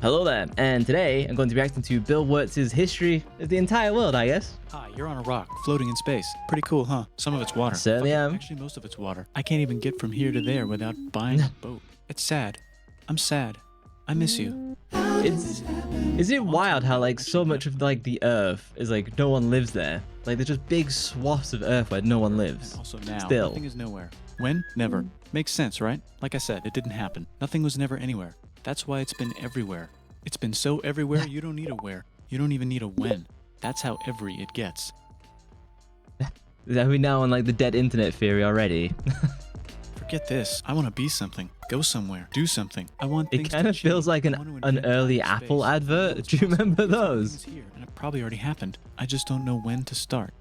Hello there, and today I'm going to be reacting to Bill Wurtz's history of the entire world, I guess. Hi, you're on a rock, floating in space. Pretty cool, huh? Some of it's water. Certainly am. Actually, most of it's water. I can't even get from here to there without buying a boat. It's sad. I'm sad. I miss you. Is it wild how like so much of like the Earth is like no one lives there? Like there's just big swaths of Earth where no one lives. And also now, Still. nothing is nowhere. When? Never. Makes sense, right? Like I said, it didn't happen. Nothing was never anywhere. That's why it's been everywhere. It's been so everywhere, you don't need a where. You don't even need a when. That's how every it gets. Are we now on like the dead internet theory already? Forget this. I want to be something. Go somewhere. Do something. I want things It kind of feels like an early Apple advert. Do you remember those? Here, and it probably already happened. I just don't know when to start.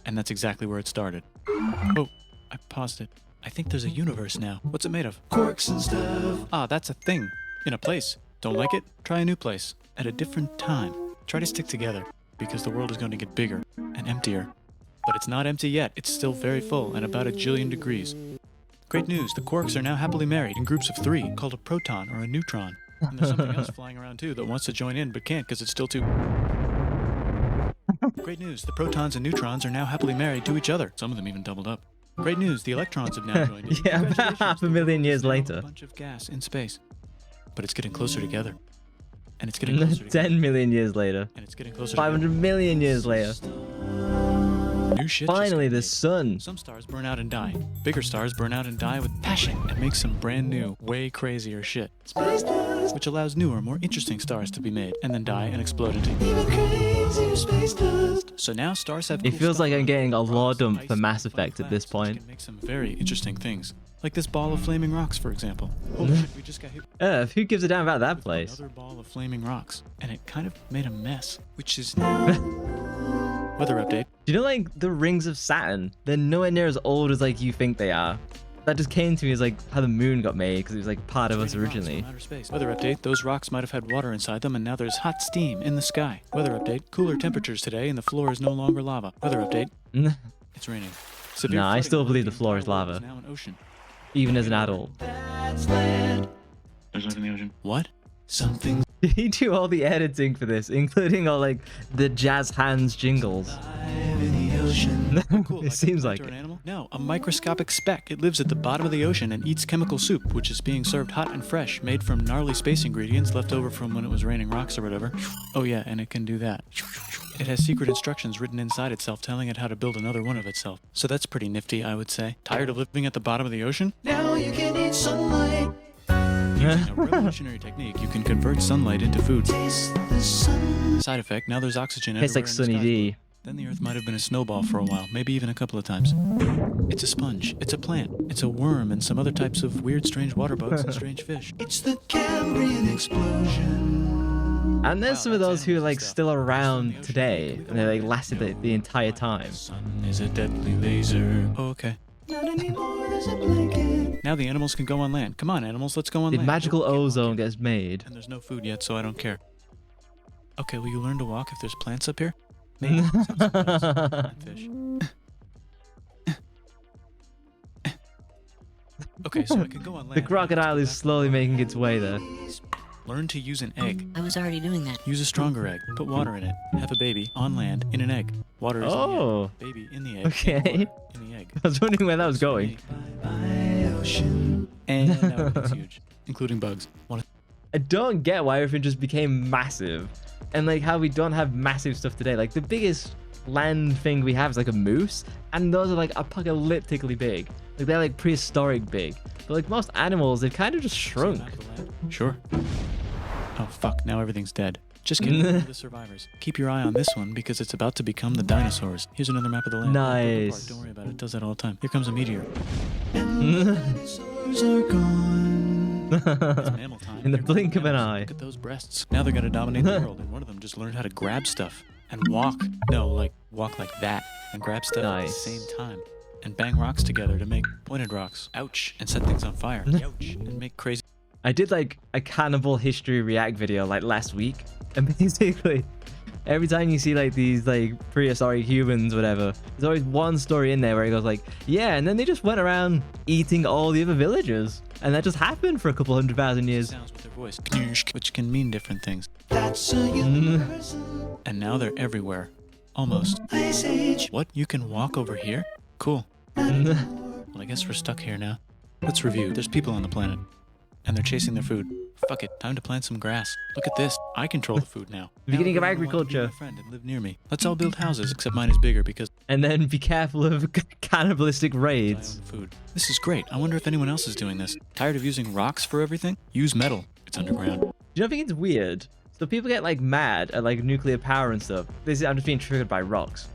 And that's exactly where it started. Oh, I paused it. I think there's a universe now. What's it made of? Quarks and stuff. Ah, that's a thing. In a place. Don't like it? Try a new place. At a different time. Try to stick together. Because the world is going to get bigger and emptier. But it's not empty yet. It's still very full and about 1 jillion degrees. Great news. The quarks are now happily married in groups of 3 called a proton or a neutron. And there's something else flying around too that wants to join in but can't because it's still too... Great news. The protons and neutrons are now happily married to each other. Some of them even doubled up. Great news. The electrons have now joined in. Yeah, about half a million years later. A bunch of gas in space. But it's getting closer together. And it's getting closer together. 10 million years later. And it's getting closer 500 million years later. New shit. Finally, the sun. Some stars burn out and die. Bigger stars burn out and die with passion and make some brand new, way crazier shit. Which allows newer, more interesting stars to be made and then die and explode into even crazier space dust. So now stars have. It feels like I'm getting a lore dump for Mass Effect at this point. Can make some very interesting things. Like this ball of flaming rocks, for example. Holy shit, we just got hit. Earth, who gives a damn about that place? Another ball of flaming rocks, and it kind of made a mess, which is now. Weather update. Do you know like the rings of Saturn? They're nowhere near as old as like you think they are. That just came to me as like how the moon got made because it was like part of us originally. Weather update. Those rocks might have had water inside them and now there's hot steam in the sky. Weather update. Cooler temperatures today and the floor is no longer lava. Weather update. It's raining. Nah, I still believe the floor is lava. Now an ocean. Even as an adult. There's life in the ocean. What? Something. Did he do all the editing for this, including all like the jazz hands jingles? Cool, It seems like an it. animal? No, a microscopic speck. It lives at the bottom of the ocean and eats chemical soup, which is being served hot and fresh, made from gnarly space ingredients left over from when it was raining rocks or whatever. Oh yeah, and it can do that. It has secret instructions written inside itself telling it how to build another one of itself. So that's pretty nifty, I would say. Tired of living at the bottom of the ocean? Now you can eat sunlight. Using a revolutionary technique, you can convert sunlight into food. Side effect, now there's oxygen everywhere. Tastes like Sunny D. Then the Earth might have been a snowball for a while, maybe even a couple of times. It's a sponge, it's a plant, it's a worm, and some other types of weird, strange water bugs and strange fish. It's the Cambrian explosion. And there's some of those who are like still around today, and they like lasted the entire time. The sun is a deadly laser. Oh, okay. Not anymore, there's a blanket. Now the animals can go on land. Come on, animals, let's go on The land. magical ozone gets made. And there's no food yet, so I don't care. Okay, will you learn to walk if there's plants up here? Maybe. Fish. Okay, so I can go on land. The crocodile is slowly making its way there. Learn to use an egg. I was already doing that. Use a stronger egg. Put water in it. Have a baby on land in an egg. Water is in the Oh. egg. Baby in the egg. Okay. Water in the egg. I was wondering where that was going. And now it gets huge, including bugs. I don't get why everything just became massive. And like how we don't have massive stuff today. Like the biggest land thing we have is like a moose. And those are like apocalyptically big. Like they're like prehistoric big. But like most animals, they've kind of just shrunk. Sure. Oh fuck, now everything's dead. Just kidding. They're the survivors. Keep your eye on this one because it's about to become the dinosaurs. Here's another map of the land. Nice. Don't worry about it. It does that all the time. Here comes a meteor. Dinosaurs are gone. It's mammal time. In the blink of an eye. Look at those breasts. Now they're gonna dominate the world, and one of them just learned how to grab stuff and walk. No, like walk like that and grab stuff at the same time. And bang rocks together to make pointed rocks. Ouch. And set things on fire. Ouch. And make crazy. I did like a cannibal history react video like last week. And basically Every time you see like these like prehistoric humans, whatever, there's always one story in there where it goes like, yeah, and then they just went around eating all the other villagers, and that just happened for a couple 100,000 years. Sounds with their voice, which can mean different things. And now they're everywhere. Almost. What? You can walk over here? Cool. Well, I guess we're stuck here now. Let's review. There's people on the planet. And they're chasing their food. Fuck it. Time to plant some grass. Look at this. I control the food now. Beginning of Now everyone wants to be agriculture. my friend and live near me. Let's all build houses, except mine is bigger because And then be careful of cannibalistic I own raids. the food. This is great. I wonder if anyone else is doing this. Tired of using rocks for everything? Use metal. It's underground. Do you not think it's weird? So people get like mad at like nuclear power and stuff. I'm just being triggered by rocks.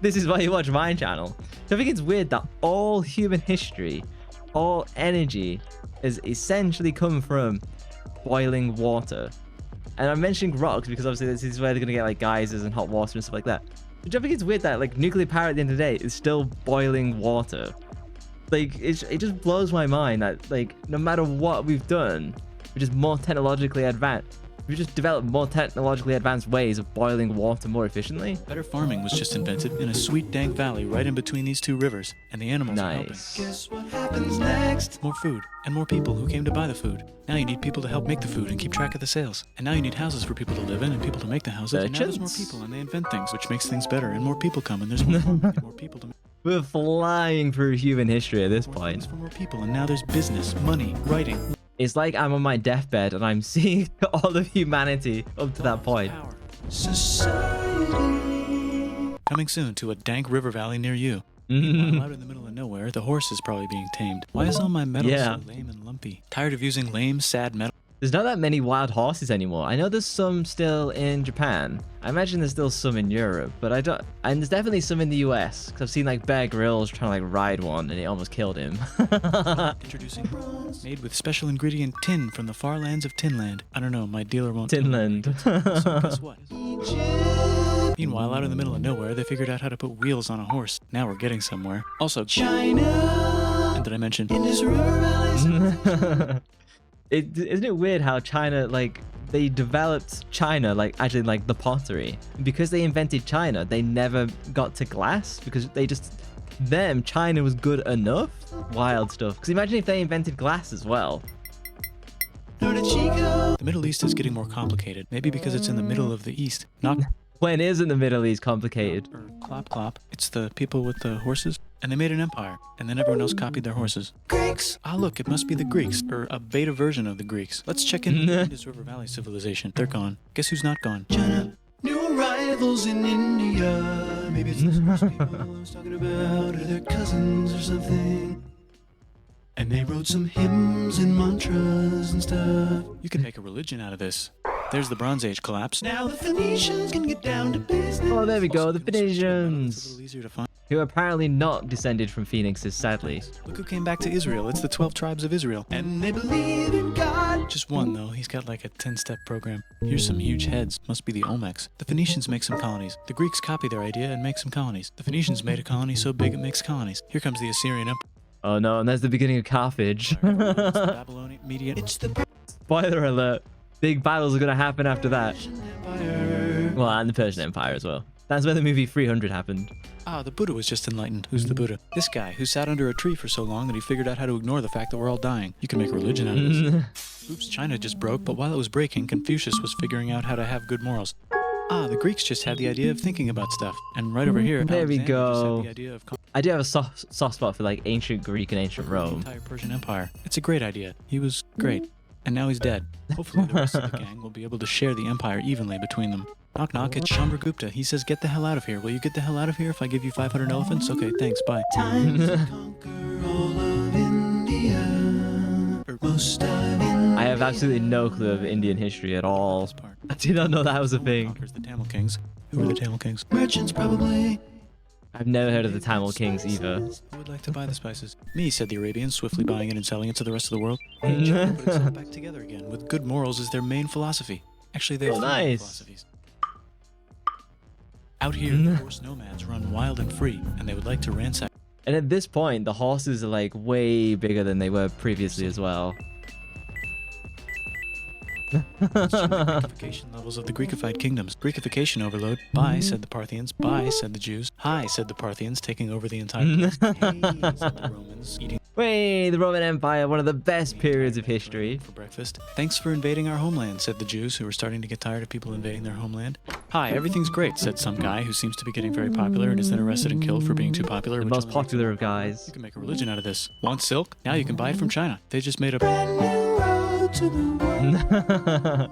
This is why you watch my channel. So I think it's weird that all human history, all energy has essentially come from boiling water. And I'm mentioning rocks because obviously this is where they're gonna get like geysers and hot water and stuff like that. But do you think it's weird that like nuclear power at the end of the day is still boiling water? Like it just blows my mind that like no matter what we've done, we're just more technologically advanced. We just developed more technologically advanced ways of boiling water more efficiently. Better farming was just invented in a sweet dank valley right in between these two rivers, and the animals are helping. Nice. Guess what happens next? More food, and more people who came to buy the food. Now you need people to help make the food and keep track of the sales. And now you need houses for people to live in and people to make the houses. And now there's more Merchants. people and they invent things, which makes things better. And more people come and there's more farming and more people to make We're flying through human history at this more point. things for more people. And now there's business, money, writing. It's like I'm on my deathbed and I'm seeing all of humanity up to that point. Power. Society. Coming soon to a dank river valley near you. Meanwhile, out in the middle of nowhere, the horse is probably being tamed. Why is all my metal Yeah. so lame and lumpy? Tired of using lame, sad metal? There's not that many wild horses anymore. I know there's some still in Japan. I imagine there's still some in Europe, but I don't. And there's definitely some in the US because I've seen like Bear Grylls trying to like ride one and it almost killed him. Introducing bronze, made with special ingredient tin from the far lands of Tinland. I don't know, my dealer won't. Tinland. So guess what? Meanwhile, out in the middle of nowhere, they figured out how to put wheels on a horse. Now we're getting somewhere. Also, China. And did I mention? In this river valley. Isn't it weird how China, like, they developed China, like, actually, like, the pottery. Because they invented China, they never got to glass because they just, China was good enough. Wild stuff. Because imagine if they invented glass as well. The Middle East is getting more complicated. Maybe because it's in the middle of the East. Not When isn't the Middle East complicated? or clop clop. It's the people with the horses. And they made an empire. And then everyone else copied their horses. Greeks! Ah, look, it must be the Greeks. Or a beta version of the Greeks. Let's check in the Indus River Valley civilization. They're gone. Guess who's not gone? China. New arrivals in India. Maybe it's the first people I was talking about, or their cousins or something. And they wrote some hymns and mantras and stuff. You can make a religion out of this. There's the Bronze Age collapse. Now the Phoenicians can get down to business. Oh, there we go, Also, the people searched it around, it's Phoenicians. a little easier to find. Who are apparently not descended from phoenixes, sadly. Look who came back to Israel. It's the 12 tribes of Israel. And they believe in God. Just one, though. He's got like a 10-step program. Here's some huge heads. Must be the Olmecs. The Phoenicians make some colonies. The Greeks copy their idea and make some colonies. The Phoenicians made a colony so big it makes colonies. Here comes the Assyrian Empire. Oh no, and that's the beginning of Carthage. It's the Babylonian Median. It's the Spoiler alert. Big battles are gonna happen after that. Persian Empire. Well, and the Persian Empire as well. That's where the movie 300 happened. Ah, the Buddha was just enlightened. Who's the Buddha? This guy who sat under a tree for so long that he figured out how to ignore the fact that we're all dying. You can make a religion out of this. Oops, China just broke, but while it was breaking, Confucius was figuring out how to have good morals. Ah, the Greeks just had the idea of thinking about stuff. And right over here, There we Alexander just go. had the idea of I do have a soft spot for like ancient Greek and ancient the Rome. entire Persian Empire. It's a great idea. He was great. And now he's dead. Hopefully the rest of the gang will be able to share the empire evenly between them. Knock knock, it's Chandragupta. He says, get the hell out of here. Will you get the hell out of here if I give you 500 elephants? Okay, thanks, bye. Time to conquer all of India. Or most of India. I have absolutely no clue of Indian history at all. This part. I did not know that was a thing. Conquers the Tamil Kings. Who are the Tamil Kings? Merchants, probably. I've never heard of the Tamil Kings either. Who would like to buy the spices? Me, said the Arabians, swiftly buying it and selling it to the rest of the world. And China put itself back together again, with good morals as their main philosophy. Actually, they have Oh, three main nice. philosophies. Out here, the horse nomads run wild and free, and they would like to ransack. And at this point, the horses are like way bigger than they were previously as well. Let's check the Greekification levels of the Greekified kingdoms. Greekification overload. Bye, said the Parthians. Bye, said the Jews. Hi, said the Parthians, taking over the entire place. Hey, said the Romans, eating Wait, the Roman Empire, one of the best periods of history. for breakfast. Thanks for invading our homeland, said the Jews, who were starting to get tired of people invading their homeland. Hi, everything's great, said some guy who seems to be getting very popular and is then arrested and killed for being too popular. The which most only popular makes of it- guys. You can make a religion out of this. Want silk? Now you can buy it from China. They just made a brand new road to the world.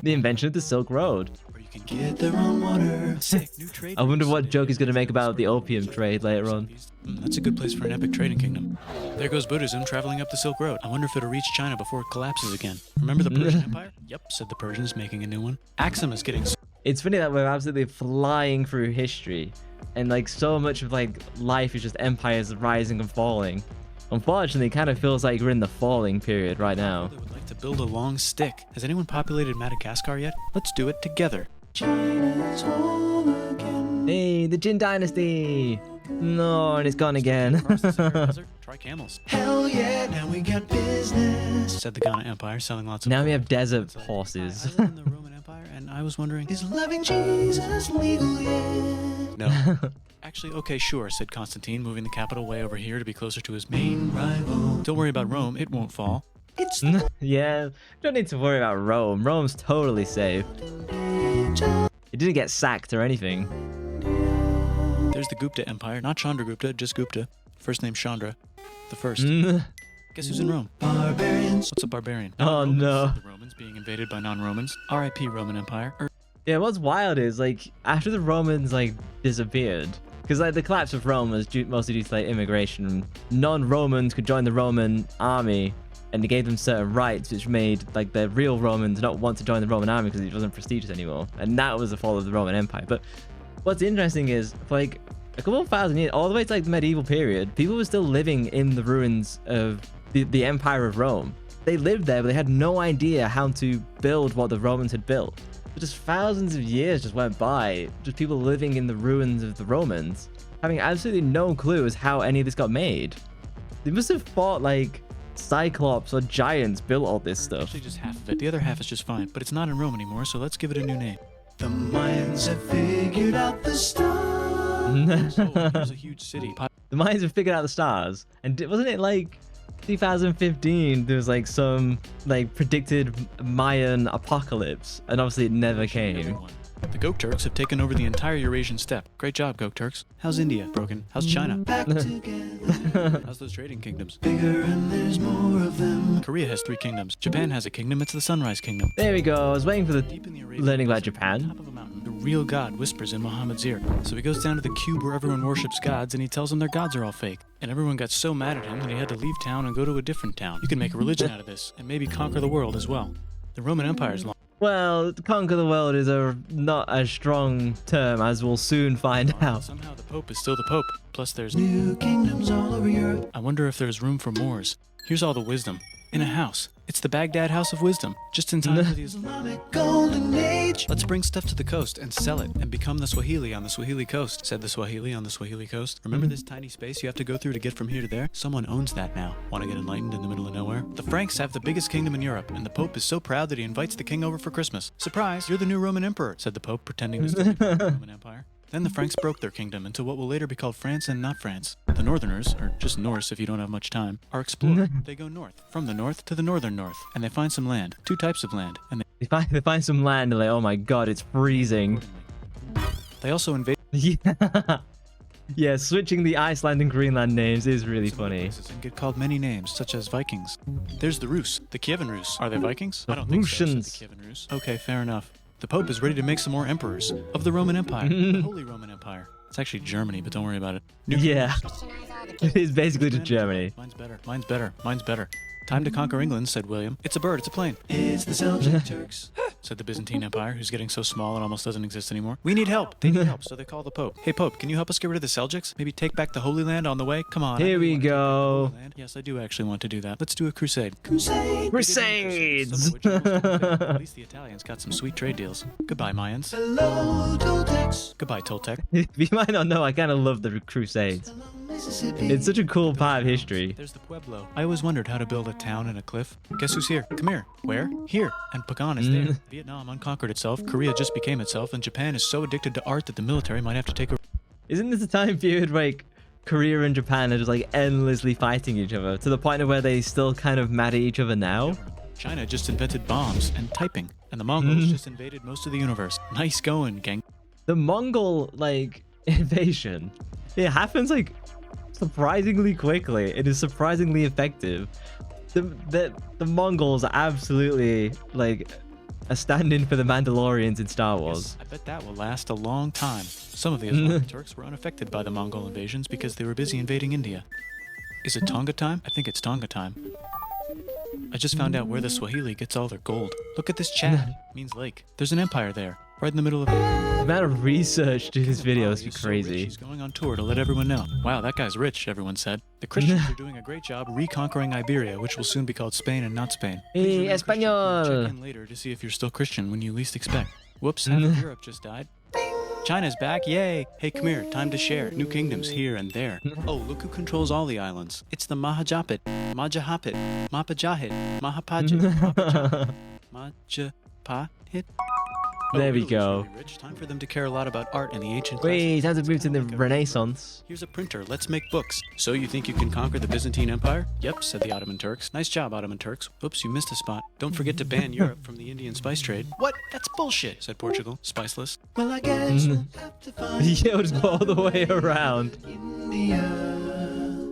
The invention of the Silk Road. Where you can get their own water. Sick new trade. I wonder routes. what joke he's going to make about the opium trade later on. That's a good place for an epic trading kingdom. There goes Buddhism traveling up the Silk Road. I wonder if it'll reach China before it collapses again. Remember the Persian Empire? Yep, said the Persians, making a new one. Axum is getting It's funny that we're absolutely flying through history, and like so much of like life is just empires rising and falling. Unfortunately, it kind of feels like we're in the falling period right now. They would like to build a long stick. Has anyone populated Madagascar yet? Let's do it together. China's home again. Hey, the Jin Dynasty! No, and it's gone again. Across the Sahara Desert, try camels. Hell yeah, now we got business, said the Ghana Empire, selling lots of Now we have desert goods. horses. I live in the Roman Empire, and I was wondering, is loving Jesus legal yet? No. Actually, okay, sure, said Constantine, moving the capital way over here to be closer to his main rival. Don't worry about Rome, it won't fall. It's Yeah, don't need to worry about Rome. Rome's totally safe. It didn't get sacked or anything. There's the Gupta Empire, not Chandragupta, just Gupta. First name Chandra. The first. Guess who's in Rome? Barbarians. What's a barbarian? Oh, no. The Romans being invaded by non-Romans. R.I.P. Roman Empire. Yeah, what's wild is like after the Romans like disappeared, because like the collapse of Rome was mostly due to like immigration. Non-Romans could join the Roman army, and they gave them certain rights, which made like the real Romans not want to join the Roman army because it wasn't prestigious anymore. And that was the fall of the Roman Empire. But what's interesting is for like a couple of thousand years, all the way to like the medieval period, people were still living in the ruins of the Empire of Rome. They lived there, but they had no idea how to build what the Romans had built. But just thousands of years just went by, just people living in the ruins of the Romans, having absolutely no clue as how any of this got made. They must have thought like Cyclops or giants built all this stuff. Actually, just half of it. The other half is just fine, but it's not in Rome anymore, so let's give it a new name. The Mayans have figured out the stars. Oh, here's a huge city. The Mayans have figured out the stars, and wasn't it like 2015 there was like some like predicted Mayan apocalypse, and obviously it never came. The Gok Turks have taken over the entire Eurasian steppe. Great job, Gok Turks. How's India? Broken. How's China? Back together. How's those trading kingdoms? Bigger and there's more of them. Korea has 3 kingdoms. Japan has a kingdom. It's the Sunrise Kingdom. There we go. I was waiting for the Deep in the Arabian learning about desert, Japan. on top of a mountain, the real God whispers in Muhammad's ear. So he goes down to the cube where everyone worships gods, and he tells them their gods are all fake. And everyone got so mad at him that he had to leave town and go to a different town. You can make a religion out of this, and maybe conquer the world as well. The Roman Empire is long. Well, conquer the world is not a strong term, as we'll soon find out. Somehow the Pope is still the Pope. Plus there's new kingdoms all over Europe. I wonder if there's room for Moors. Here's all the wisdom. In a house. It's the Baghdad House of Wisdom. Just in time for the Islamic Golden Age. Let's bring stuff to the coast and sell it and become the Swahili on the Swahili coast, said the Swahili on the Swahili coast. Remember this tiny space you have to go through to get from here to there? Someone owns that now. Want to get enlightened in the middle of nowhere? The Franks have the biggest kingdom in Europe, and the Pope is so proud that he invites the king over for Christmas. Surprise, you're the new Roman emperor, said the Pope, pretending to study the Roman Empire. Then the Franks broke their kingdom into what will later be called France and not France. The Northerners, or just Norse if you don't have much time, are explorers. They go north, from the north to the northern north, and they find some land, 2 types of land, and They find some land and like, oh my god, it's freezing. they also invade Yeah. Yeah, switching the Iceland and Greenland names is really some other funny. places and get called many names, such as Vikings. There's the Rus, the Kievan Rus. Are they Vikings? I don't think so, said the Russians. Kievan Rus. Okay, fair enough. The Pope is ready to make some more emperors of the Roman Empire, the Holy Roman Empire. It's actually Germany, but don't worry about it. Yeah. It is basically just Germany. Mine's better. Mine's better. Mine's better. Time to conquer England, said William. It's a bird. It's a plane. It's the Seljuk Turks, said the Byzantine Empire, who's getting so small it almost doesn't exist anymore. We need help. They need help, so they call the Pope. Hey, Pope, can you help us get rid of the Seljuks? Maybe take back the Holy Land on the way? Come on. I Here know we you want to take back the go. Holy Land. Yes, I do actually want to do that. Let's do a crusade. Crusade! Crusades! Some of which almost failed. At least the Italians got some sweet trade deals. Goodbye, Mayans. Hello, Toltecs. Goodbye, Toltec. You might not know, I kind of love the Crusades. It's such a cool part of history. There's the Pueblo. I always wondered how to build a town in a cliff. Guess who's here? Come here. Where? Here. And Pagan is there. Vietnam unconquered itself, Korea just became itself, and Japan is so addicted to art that the military might have to take a... Isn't this a time period like Korea and Japan are just like endlessly fighting each other to the point of where they still kind of mad at each other now? China just invented bombs and typing, and the Mongols just invaded most of the universe. Nice going, gang. The Mongol like invasion, it happens like surprisingly quickly. It is surprisingly effective. The Mongols are absolutely like a stand-in for the Mandalorians in Star Wars. Yes, I bet that will last a long time. Some of the Islamic Turks were unaffected by the Mongol invasions because they were busy invading India. Is it Tonga time? I think it's Tonga time. I just found out where the Swahili gets all their gold. Look at this Chad. Means lake. There's an empire there, right in the middle of it. The amount of research to this video is crazy. So rich, he's going on tour to let everyone know. Wow, that guy's rich, everyone said. The Christians are doing a great job reconquering Iberia, which will soon be called Spain and not Spain. Hey, Espanol! Check in later to see if you're still Christian when you least expect. Whoops, half of Europe just died. China's back, yay! Hey, come here, time to share. New kingdoms here and there. Oh, look who controls all the islands. It's the Mahajapit, Majahapit, Mapajahit, Mahapajit, Majapahit. There we go. Really rich. Time for them to care a lot about art and the ancient Wait, classics. time to move to the Like a Renaissance. Here's a printer. Let's make books. So you think you can conquer the Byzantine Empire? Yep, said the Ottoman Turks. Nice job, Ottoman Turks. Oops, you missed a spot. Don't forget to ban Europe from the Indian spice trade. What? That's bullshit, said Portugal. Spiceless. Well, I guess we'll have to find Yeah, just go all the way around. India.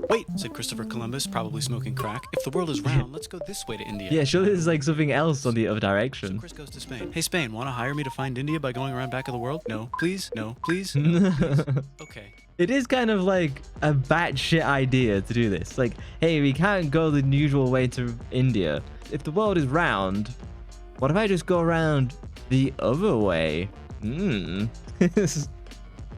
Wait, said Christopher Columbus, probably smoking crack. If the world is round, let's go this way to India. Yeah, surely there's like something else on the other So direction. Chris goes to Spain. Hey, Spain, want to hire me to find India by going around back of the world? No, please? No, please? No, please? Okay. It is kind of like a batshit idea to do this. Like, hey, we can't go the usual way to India. If the world is round, what if I just go around the other way?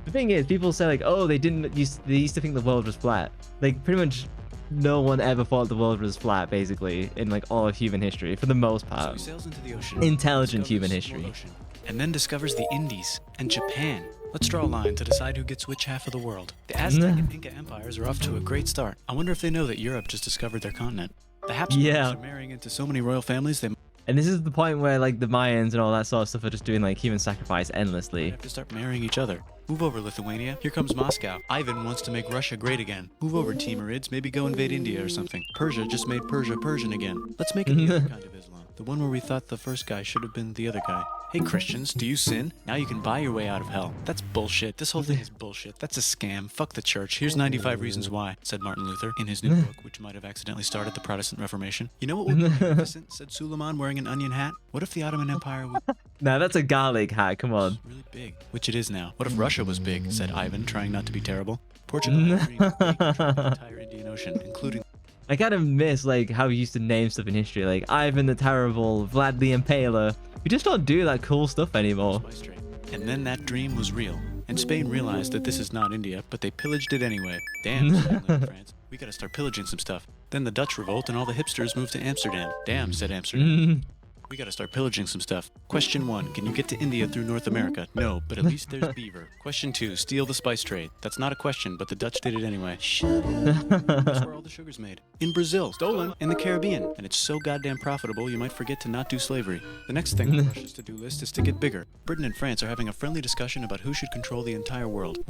The thing is, people say like, oh, they used to think the world was flat. Like, pretty much no one ever thought the world was flat, basically, in like all of human history, for the most So he part. sails into the ocean. Intelligent Discovers human more history. ocean, and then discovers the Indies and Japan. Let's draw a line to decide who gets which half of the world. The Aztec and Inca empires are off to a great start. I wonder if they know that Europe just discovered their continent. The Habsburgs Yeah. are marrying into so many royal families they And this is the point where like the Mayans and all that sort of stuff are just doing like human sacrifice might endlessly. have to start marrying each other. Move over, Lithuania. Here comes Moscow. Ivan wants to make Russia great again. Move over, Timurids. Maybe go invade India or something. Persia just made Persia Persian again. Let's make it the other kind of Islam. The one where we thought the first guy should have been the other guy. Hey, Christians, do you sin? Now you can buy your way out of hell. That's bullshit. This whole thing is bullshit. That's a scam. Fuck the church. Here's 95 reasons why, said Martin Luther in his new book, which might have accidentally started the Protestant Reformation. You know what would be magnificent, said Suleiman wearing an onion hat? What if the Ottoman Empire was Now that's a garlic hat, come on. really big? Which it is now. What if Russia was big, said Ivan, trying not to be terrible. Portugal had a dream of controlling the entire Indian Ocean, including I kind of miss like how we used to name stuff in history, like Ivan the Terrible, Vlad the Impaler. We just don't do that cool stuff anymore. spice trade. And then that dream was real. And Spain realized that this is not India, but they pillaged it anyway. Damn, said England and France. We gotta start pillaging some stuff. Then the Dutch revolt and all the hipsters moved to Amsterdam. Damn, said Amsterdam. We gotta start pillaging some stuff. Question 1, can you get to India through North America? No, but at least there's beaver. Question 2, steal the spice trade. That's not a question, but the Dutch did it anyway. That's where all the sugar's made. In Brazil, stolen. In the Caribbean. And it's so goddamn profitable, you might forget to not do slavery. The next thing on Russia's to-do list is to get bigger. Britain and France are having a friendly discussion about who should control the entire world.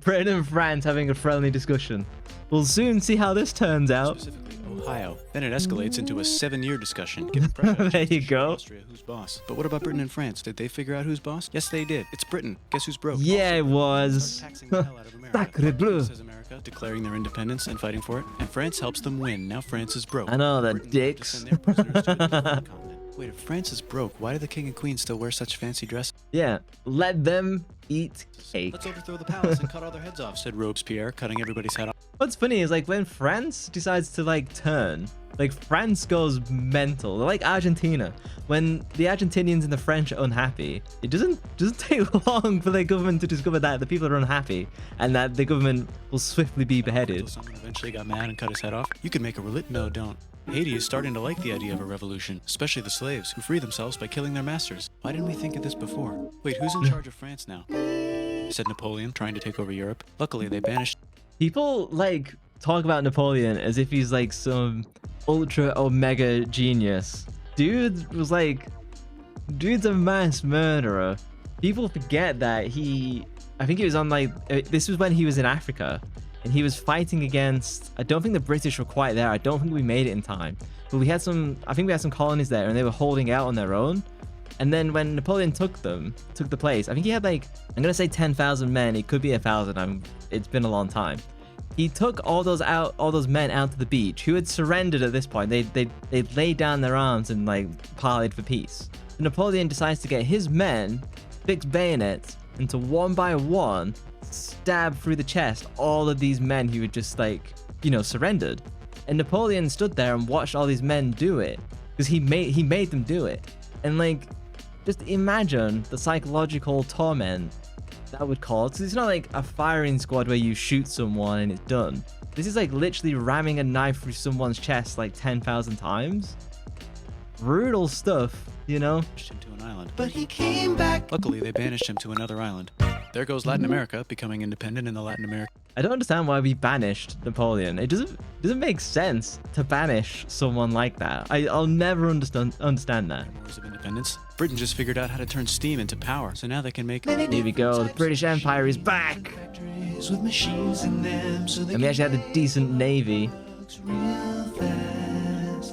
Britain and France having a friendly discussion. We'll soon see how this turns out. Specifically Ohio. Then it escalates into a 7-year discussion. Giving pressure There you go. Austria, who's boss. But what about Britain and France? Did they figure out who's boss? Yes, they did. It's Britain. Guess who's broke? Yeah, it Start was. taxing the hell out of America. Sacre bleu. Says America, declaring their independence and fighting for it. And France helps them win. Now France is broke. I know, the Britain will have to dicks. send their prisoners to a different continent. Wait, if France is broke, why do the king and queen still wear such fancy dresses? Yeah, let them eat cake. Let's overthrow the palace and cut all their heads off, said Robespierre, cutting everybody's head off. What's funny is like when France decides to like turn, like France goes mental. They're like Argentina. When the Argentinians and the French are unhappy, it doesn't take long for their government to discover that the people are unhappy and that the government will swiftly be Until beheaded. someone eventually got mad and cut his head off. You could make a No, don't. Haiti is starting to like the idea of a revolution, especially the slaves, who free themselves by killing their masters. Why didn't we think of this before? Wait, who's in charge of France now? Said Napoleon, trying to take over Europe. Luckily, they banished People like talk about Napoleon as if he's like some ultra omega genius. Dude was like, dude's a mass murderer. People forget that I think he was on like, this was when he was in Africa and he was fighting against, I don't think the British were quite there. I don't think we made it in time, but I think we had some colonies there and they were holding out on their own. And then when Napoleon took the place, I think he had like, I'm going to say 10,000 men. It could be 1,000. It's been a long time. He took all those men out to the beach who had surrendered at this point. They laid down their arms and like parleyed for peace. Napoleon decides to get his men, fix bayonets, and to one by one stab through the chest all of these men who had just like, surrendered. And Napoleon stood there and watched all these men do it because he made them do it. And like, just imagine the psychological torment that would cause. It's not like a firing squad where you shoot someone and it's done. This is like literally ramming a knife through someone's chest like 10,000 times. Brutal stuff, Banished him to an island. But he came back. Luckily, they banished him to another island. There goes Latin America, becoming independent in the Latin America. I don't understand why we banished Napoleon. It doesn't make sense to banish someone like that. I'll never understand that. Wars of independence. Britain just figured out how to turn steam into power, so now they can make. Here we go. The British Empire is back. With machines in them, so And we actually had a decent navy.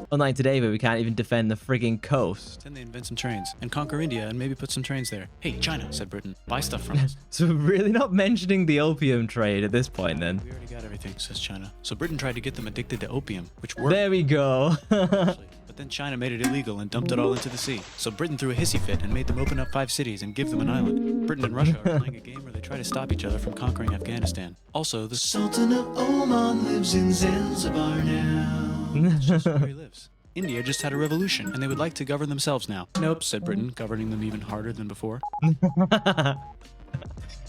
Unlike today, where we can't even defend the frigging coast. Then they invent some trains and conquer India and maybe put some trains there. Hey, China, said Britain, buy stuff from us. So we're really not mentioning the opium trade at this point then. We already got everything, says China. So Britain tried to get them addicted to opium, which worked. There we go. Actually. But then China made it illegal and dumped it all into the sea. So Britain threw a hissy fit and made them open up 5 cities and give them an island. Britain and Russia are playing a game where they try to stop each other from conquering Afghanistan. Also, the Sultan of Oman lives in Zanzibar now. That's just where he lives. India just had a revolution, and they would like to govern themselves now. Nope, said Britain, governing them even harder than before.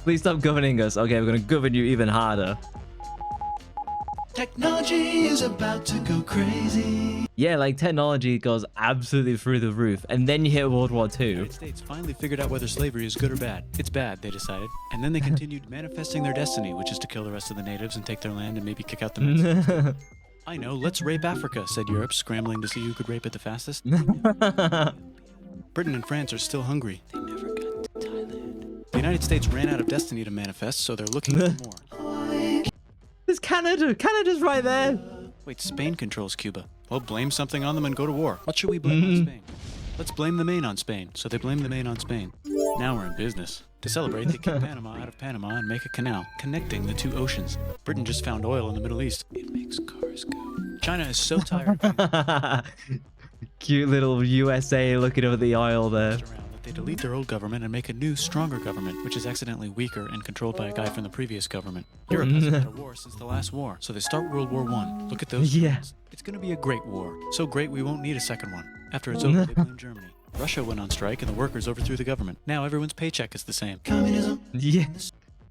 Please stop governing us. Okay, we're gonna govern you even harder. Technology is about to go crazy. Yeah, like technology goes absolutely through the roof, and then you hit World War The II. United States finally figured out whether slavery is good or bad. It's bad, they decided. And then they continued manifesting their destiny, which is to kill the rest of the natives and take their land and maybe kick out the Mexicans. I know, let's rape Africa, said Europe, scrambling to see who could rape it the fastest. Britain and France are still hungry. They never got to Thailand. The United States ran out of destiny to manifest, so they're looking for more. There's Canada. Canada's right there. Wait, Spain controls Cuba. Well, blame something on them and go to war. What should we blame on Spain? Let's blame the Maine on Spain. So they blame the Maine on Spain. Now we're in business. To celebrate, they kick Panama out of Panama and make a canal, connecting the 2 oceans. Britain just found oil in the Middle East. It makes cars go. China is so tired of Cute little USA looking over the oil there. around that they delete their old government and make a new, stronger government, which is accidentally weaker and controlled by a guy from the previous government. Europe hasn't had a war since the last war, so they start World War I. Look at those. Yeah. Germans. It's going to be a great war. So great we won't need a second one. After it's over, they blame Germany. Russia went on strike and the workers overthrew the government. Now everyone's paycheck is the same. Communism. Yeah.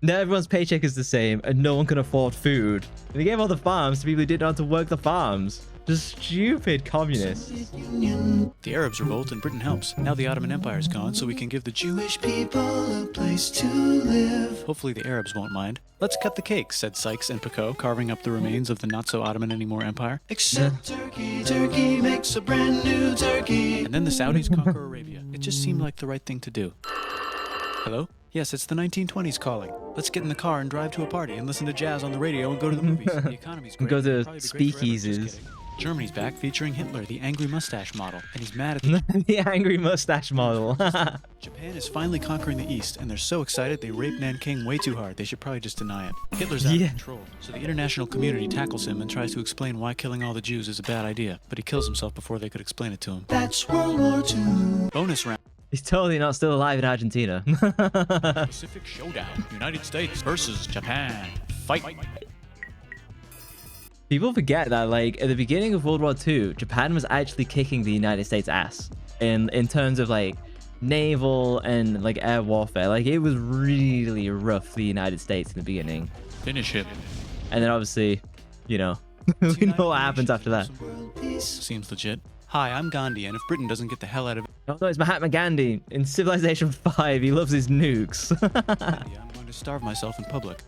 Now everyone's paycheck is the same and no one can afford food. And they gave all the farms to people who didn't know how to work the farms. Just stupid communists. Soviet Union. The Arabs revolt and Britain helps. Now the Ottoman Empire's gone, so we can give the Jewish people a place to live. Hopefully the Arabs won't mind. Let's cut the cake, said Sykes and Picot, carving up the remains of the not-so-Ottoman anymore empire. Except Turkey. Turkey makes a brand new Turkey. And then the Saudis conquer Arabia. It just seemed like the right thing to do. Hello? Yes, it's the 1920s calling. Let's get in the car and drive to a party and listen to jazz on the radio and go to the movies. The economy's great. Go to It'll probably be great forever. Just speakeasies. kidding. Germany's back featuring Hitler, the angry mustache model, and he's mad at the The angry mustache model. Japan is finally conquering the East, and they're so excited they rape Nanking way too hard. They should probably just deny it. Hitler's out Yeah. of control, so the international community tackles him and tries to explain why killing all the Jews is a bad idea, but he kills himself before they could explain it to him. That's World War II. Bonus round. He's totally not still alive in Argentina. Pacific Showdown. United States versus Japan. Fight. People forget that, like, at the beginning of World War II, Japan was actually kicking the United States' ass in terms of, like, naval and, like, air warfare. Like, it was really rough for the United States in the beginning. Finish him. And then, obviously, we know what happens after that. World peace. Seems legit. Hi, I'm Gandhi, and if Britain doesn't get the hell out of Oh, no, it's Mahatma Gandhi. In Civilization 5, he loves his nukes. India, I'm going to starve myself in public.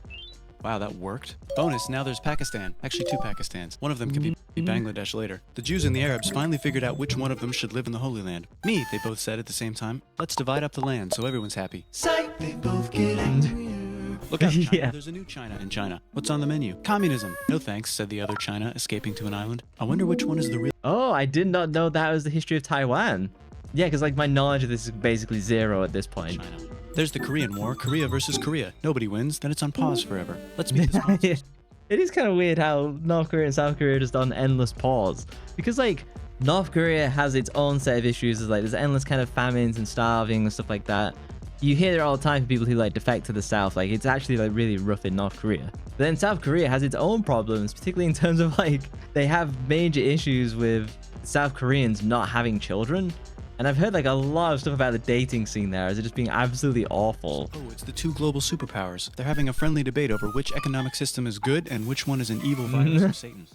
Wow, that worked. Bonus, now there's Pakistan. Actually, 2 Pakistans. One of them can be Bangladesh later. The Jews and the Arabs finally figured out which one of them should live in the Holy Land. Me, they both said at the same time. Let's divide up the land so everyone's happy. Psych, they both get angrier. Look out, China. Yeah. There's a new China in China. What's on the menu? Communism. No thanks, said the other China, escaping to an island. I wonder which one is the real... Oh, I did not know that was the history of Taiwan. Yeah, because like my knowledge of this is basically zero at this point. China. There's the Korean War, Korea versus Korea. Nobody wins, then it's on pause forever. Let's meet the sponsors. It is kind of weird how North Korea and South Korea are just on endless pause. Because like North Korea has its own set of issues. There's like there's endless kind of famines and starving and stuff like that. You hear it all the time from people who like defect to the South. Like it's actually like really rough in North Korea. But then South Korea has its own problems, particularly in terms of like they have major issues with South Koreans not having children. And I've heard like a lot of stuff about the dating scene there as it just being absolutely awful. Oh, it's the 2 global superpowers. They're having a friendly debate over which economic system is good and which one is an evil virus from Satan.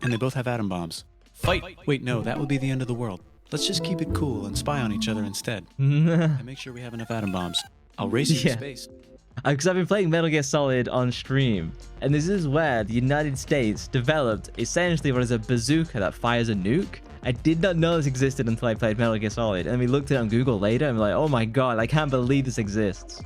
And they both have atom bombs. Fight! Wait, no, that would be the end of the world. Let's just keep it cool and spy on each other instead. And make sure we have enough atom bombs. I'll race you to space. Because I've been playing Metal Gear Solid on stream, and this is where the United States developed essentially what is a bazooka that fires a nuke. I did not know this existed until I played Metal Gear Solid, and we looked at it on Google later, and we're like, oh my god, I can't believe this exists.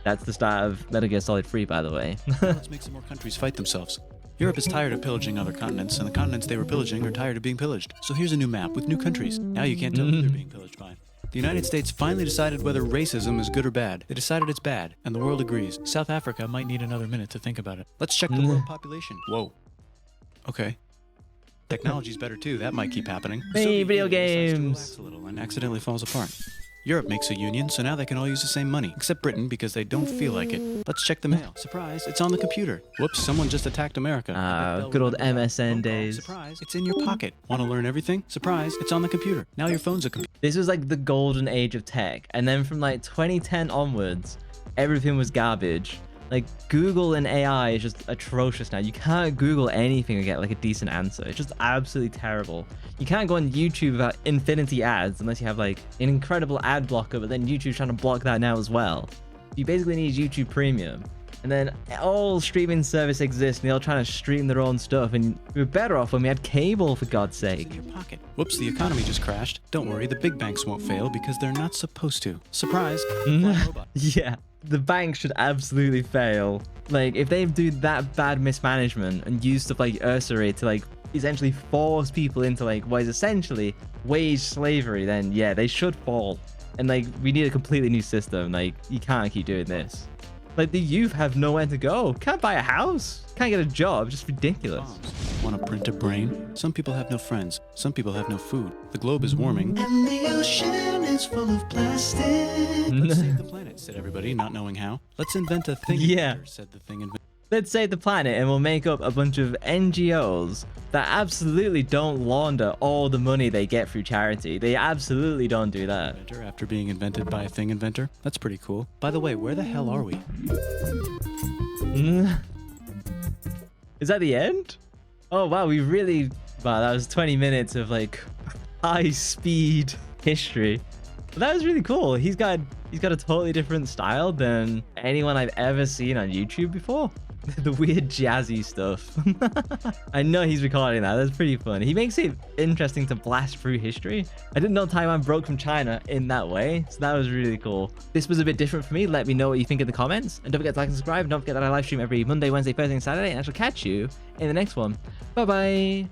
That's the start of Metal Gear Solid 3, by the way. Let's make some more countries fight themselves. Europe is tired of pillaging other continents, and the continents they were pillaging are tired of being pillaged. So here's a new map with new countries. Now you can't tell who they're being pillaged by. The United States finally decided whether racism is good or bad. They decided it's bad, and the world agrees. South Africa might need another minute to think about it. Let's check the world population. Whoa. Okay. Technology's better too. That might keep happening. Hey, video Soviet Union decides to games. relax a little and accidentally falls apart. Europe makes a union, so now they can all use the same money, except Britain because they don't feel like it. Let's check the mail. Surprise, it's on the computer. Whoops, someone just attacked America. Good old MSN Phone call. days. Surprise, it's in your pocket. Want to learn everything? Surprise, it's on the computer. Now your phone's a computer. This was like the golden age of tech, and then from like 2010 onwards, everything was garbage. Like Google and AI is just atrocious now. You can't Google anything and get like a decent answer. It's just absolutely terrible. You can't go on YouTube without infinity ads unless you have like an incredible ad blocker, but then YouTube's trying to block that now as well. You basically need YouTube Premium. And then all streaming service exists and they're all trying to stream their own stuff, and we were better off when we had cable, for God's It's sake. in your pocket. Whoops, the economy just crashed. Don't worry, the big banks won't fail because they're not supposed to. Surprise, flying robot. Yeah, the banks should absolutely fail. Like, if they do that bad mismanagement and use stuff like usury to, like, essentially force people into, like, what is essentially wage slavery, then, yeah, they should fall. And, like, we need a completely new system. Like, you can't keep doing this. Like, the youth have nowhere to go. Can't buy a house. Can't get a job. Just ridiculous. Bombs. Want to print a brain? Some people have no friends. Some people have no food. The globe is warming. And the ocean is full of plastic. Let's save the planet, said everybody, not knowing how. Let's invent a thing Yeah. inventor, said the thing inventor. Let's save the planet and we'll make up a bunch of NGOs that absolutely don't launder all the money they get through charity. They absolutely don't do that. After being invented by a thing inventor. That's pretty cool. By the way, where the hell are we? Is that the end? Oh wow, wow, that was 20 minutes of like high speed history. But that was really cool. He's got a totally different style than anyone I've ever seen on YouTube before. The weird jazzy stuff. I know he's recording that. That's pretty fun. He makes it interesting to blast through history. I didn't know Taiwan broke from China in that way, so that was really cool. This was a bit different for me. Let me know what you think in the comments. And don't forget to like and subscribe. Don't forget that I live stream every Monday, Wednesday, Thursday, and Saturday. And I shall catch you in the next one. Bye-bye.